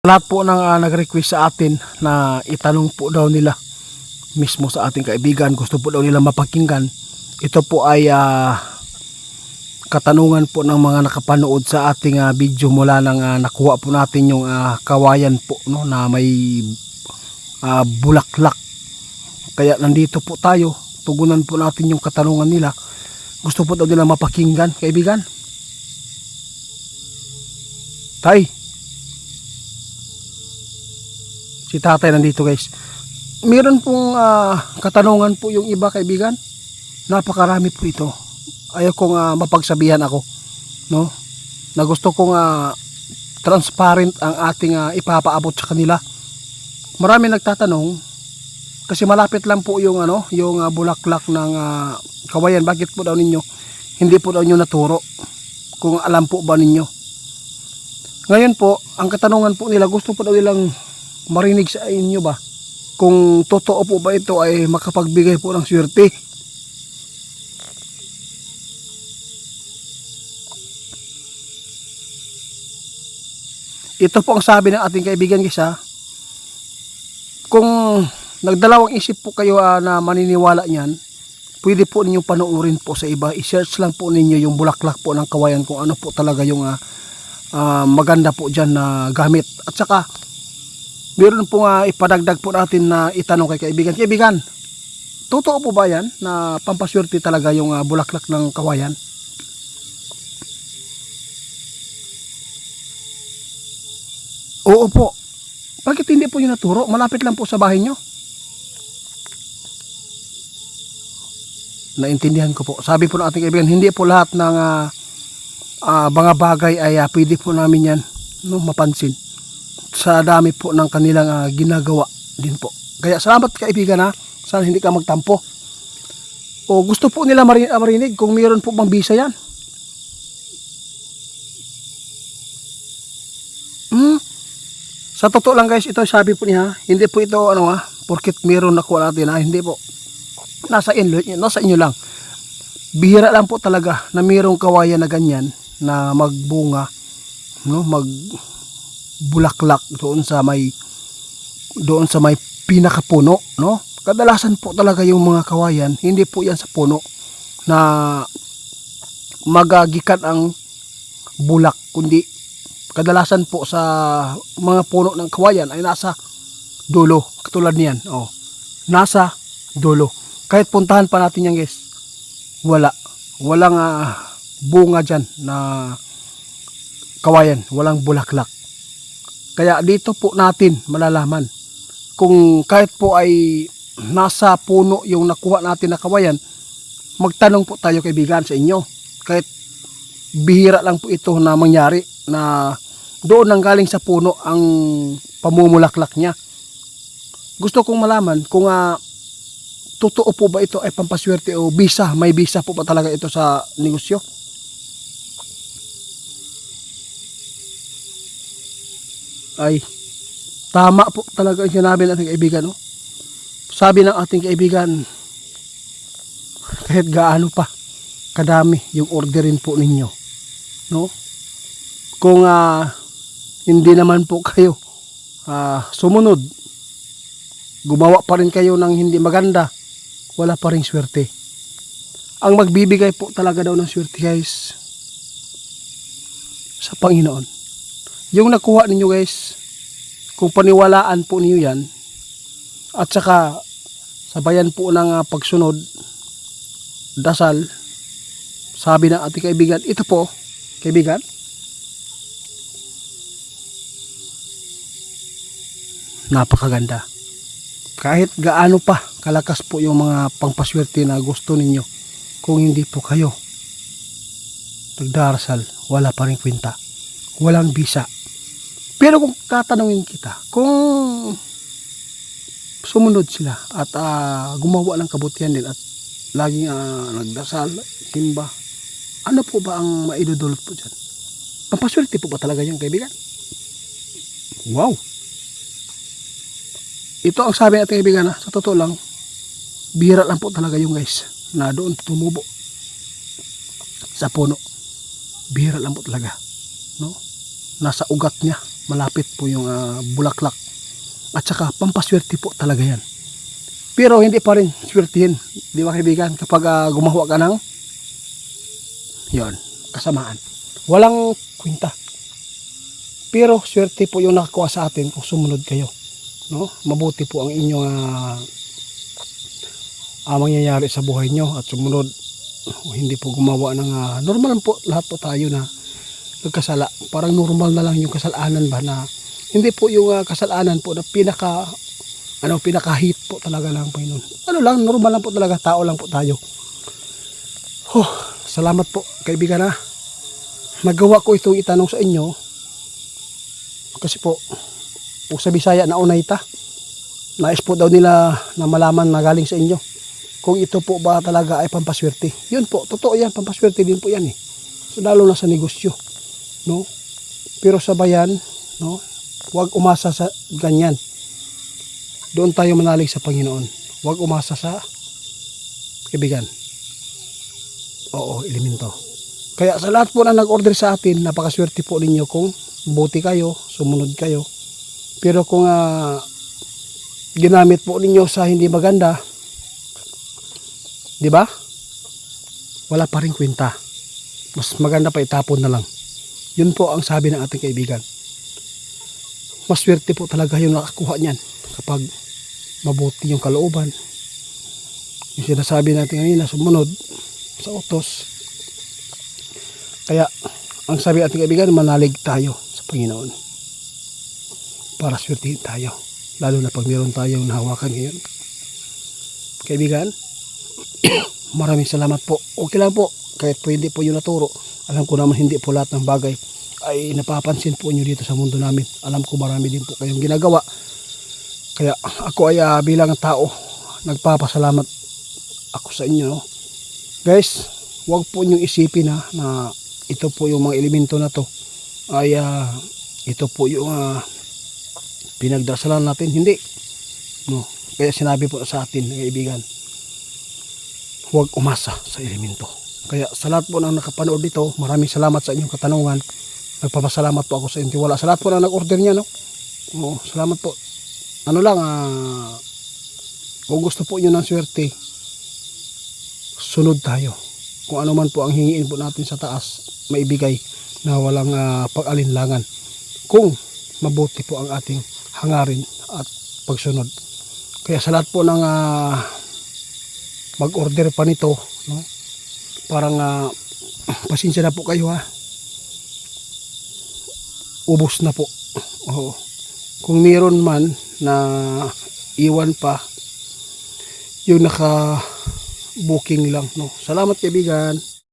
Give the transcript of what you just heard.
Lahat po ng nag-request sa atin na itanong po daw nila mismo sa ating kaibigan, gusto po daw nila mapakinggan. Ito po ay katanungan po ng mga nakapanood sa ating video mula nang nakuha po natin yung kawayan po, no, na may bulaklak. Kaya nandito po tayo, tugunan po natin yung katanungan nila. Gusto po daw nila mapakinggan, kaibigan. Tay, si tatay nandito, guys. Meron pong katanungan po yung iba, kaibigan. Napakarami po ito. Ayaw kong mapagsabihan ako, no? Na gusto kong transparent ang ating ipapaabot sa kanila. Marami nagtatanong kasi malapit lang po yung yung bulaklak ng kawayan. Bakit po daw ninyo hindi po daw ninyo naturo? Kung alam po ba ninyo? Ngayon po, ang katanungan po nila, gusto po daw nilang marinig sa inyo ba kung totoo po ba ito ay makapagbigay po ng swerte. Ito po ang sabi ng ating kaibigan, guys, kung nagdalawang isip po kayo na maniniwala niyan, pwede po ninyong panoorin po sa iba. I-search lang po ninyo yung bulaklak po ng kawayan kung ano po talaga yung maganda po dyan na gamit. At saka meron po ipadagdag po natin na itanong kay kaibigan. Kaibigan, totoo po ba yan na pampaswerte talaga yung bulaklak ng kawayan? Oo po. Bakit hindi po nyo naturo? Malapit lang po sa bahay nyo. Naintindihan ko po. Sabi po ng ating kaibigan, hindi po lahat ng mga bagay ay pwede po namin yan, no, mapansin. Sa dami po ng kanilang ginagawa din po. Kaya salamat, kaibigan, sana hindi ka magtampo. O gusto po nila marinig kung mayroon po bang bisa yan. Sa totoo lang, guys, ito sabi po niya, hindi po ito porket mayroon nakuha natin, hindi po. Nasa inyo lang. Bihira lang po talaga na mayroong kawayan na ganyan na magbunga, no, magbulaklak doon sa may pinakapuno, no? Kadalasan po talaga yung mga kawayan, hindi po yan sa puno na magagikan ang bulak, kundi kadalasan po sa mga puno ng kawayan ay nasa dulo, katulad niyan, nasa dulo. Kahit puntahan pa natin yan, guys, walang bunga dyan na kawayan, walang bulaklak. Kaya dito po natin malalaman kung kahit po ay nasa puno yung nakuha natin na kawayan. Magtanong po tayo, kaibigan, sa inyo. Kahit bihira lang po ito na mangyari na doon nang galing sa puno ang pamumulaklak niya. Gusto kong malaman kung totoo po ba ito ay pampaswerte o bisa, may bisa po ba talaga ito sa negosyo? Ay, tama po talaga yung sinabi ng ating kaibigan, no? Sabi ng ating kaibigan, kahit gaano pa kadami yung orderin po ninyo, no? Kung hindi naman po kayo sumunod, gumawa pa rin kayo ng hindi maganda, wala pa rin swerte. Ang magbibigay po talaga daw ng swerte, guys, sa Panginoon. Yung nakuha ninyo, guys, kung paniwalaan po niyo yan, at saka sabayan po ng pagsunod, dasal, sabi ng ating kaibigan, ito po, kaibigan, napakaganda. Kahit gaano pa kalakas po yung mga pangpaswerte na gusto ninyo, kung hindi po kayo nagdarasal, wala pa rin kwenta, walang bisa. Pero kung tatanungin kita, kung sumunod sila at gumawa ng kabutihan din at laging nagdasal, simba, ano po ba ang maidudulot po dyan? Pampaswerte po ba talaga yung kaibigan? Wow! Ito ang sabi natin, kaibigan, sa totoo lang, bihira lang po talaga yung, guys, na doon tumubo sa puno. Bihira lang po talaga, no? Nasa ugat niya malapit po yung bulaklak. At saka pampaswerte po talaga yan. Pero hindi pa rin swertihin, di ba kaibigan, kapag gumawa ka ng yon, kasamaan. Walang kwenta. Pero swerte po yung nakakuha sa atin kung sumunod kayo. No? Mabuti po ang inyong mangyayari sa buhay nyo at sumunod. Hindi po gumawa ng normal po, lahat po tayo na nagkasala. Parang normal na lang yung kasalanan ba, na hindi po yung kasalanan po na pinaka-hit po talaga lang po yun. Ano lang, normal lang po talaga, tao lang po tayo. Salamat po kaibigan ha. Nagawa ko itong itanong sa inyo kasi po sa Bisaya na unay ta. Nais po daw nila na malaman na galing sa inyo kung ito po ba talaga ay pampaswerte. Yun po, totoo yan, pampaswerte din po yan eh. So, lalo na sa negosyo, no? Pero sa bayan, no, huwag umasa sa ganyan. Doon tayo manalig sa Panginoon. Huwag umasa sa kaibigan. Oo, elemento. Kaya sa lahat po na nag-order sa atin, napakaswerte po ninyo kung buti kayo, sumunod kayo. Pero kung ginamit po ninyo sa hindi maganda, di ba? Wala pa rin kwenta. Mas maganda pa itapon na lang. Yun po ang sabi ng ating kaibigan. Maswerte po talaga yung nakakuha niyan kapag mabuti yung kalooban. Yung sinasabi natin kanina, sumunod sa utos. Kaya ang sabi ng ating kaibigan, manalig tayo sa Panginoon para swertihin tayo, lalo na pag meron tayong nahawakan ngayon. Kaibigan, maraming salamat po. Okay lang po, kahit pwede po yung naturo. Alam ko naman hindi po lahat ng bagay ay napapansin po nyo dito sa mundo namin. Alam ko marami din po kayong ginagawa. Kaya ako ay bilang tao, nagpapasalamat ako sa inyo. No? Guys, huwag po nyo isipin na ito po yung mga elemento na to ay ito po yung pinagdasalan natin. Hindi. No? Kaya sinabi po sa atin, kaibigan, huwag umasa sa elemento. Kaya sa lahat po ng nakapanood dito, maraming salamat sa inyong katanungan. Nagpapasalamat po ako sa inyo. Wala sa lahat po na nag-order niya, no? Oo, salamat po. Ano lang, kung gusto po nyo ng swerte, sunod tayo. Kung ano man po ang hingiin po natin sa taas, maibigay na walang pag-alinlangan. Kung mabuti po ang ating hangarin at pagsunod. Kaya sa lahat po ng mag-order pa nito, no? Parang pasensya na po kayo ha. Ubos na po. Oo. Kung meron man na iwan pa, yung naka booking lang, no. Salamat kaibigan.